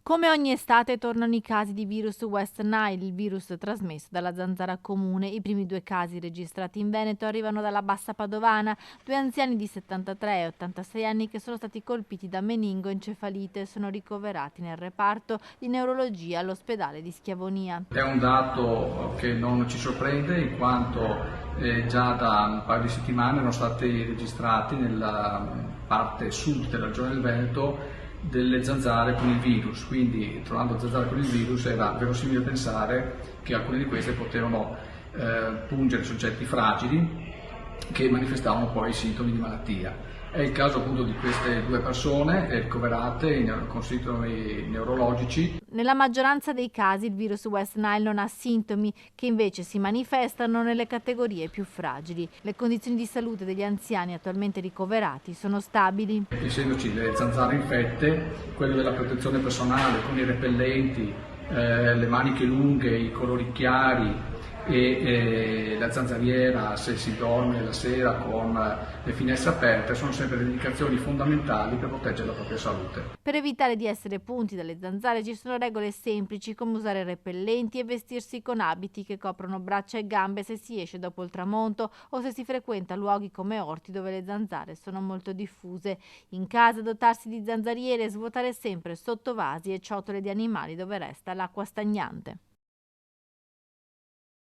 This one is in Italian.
Come ogni estate tornano i casi di virus West Nile, il virus trasmesso dalla zanzara comune. I primi 2 casi registrati in Veneto arrivano dalla Bassa Padovana, 2 anziani di 73 e 86 anni che sono stati colpiti da meningoencefalite e sono ricoverati nel reparto di neurologia all'ospedale di Schiavonia. È un dato che non ci sorprende in quanto già da un paio di settimane erano stati registrati nella parte sud della regione del Veneto delle zanzare con il virus, quindi trovando zanzare con il virus era verosimile pensare che alcune di queste potevano pungere soggetti fragili che manifestavano poi sintomi di malattia. È il caso appunto di queste 2 persone ricoverate con sintomi neurologici. Nella maggioranza dei casi il virus West Nile non ha sintomi che invece si manifestano nelle categorie più fragili. Le condizioni di salute degli anziani attualmente ricoverati sono stabili. Essendoci le zanzare infette, quello della protezione personale con i repellenti, le maniche lunghe, i colori chiari e la zanzariera se si dorme la sera con le finestre aperte sono sempre le indicazioni fondamentali per proteggere la propria salute. Per evitare di essere punti dalle zanzare ci sono regole semplici come usare repellenti e vestirsi con abiti che coprono braccia e gambe se si esce dopo il tramonto o se si frequenta luoghi come orti dove le zanzare sono molto diffuse. In casa dotarsi di zanzariere e svuotare sempre sottovasi e ciotole di animali dove resta l'acqua stagnante.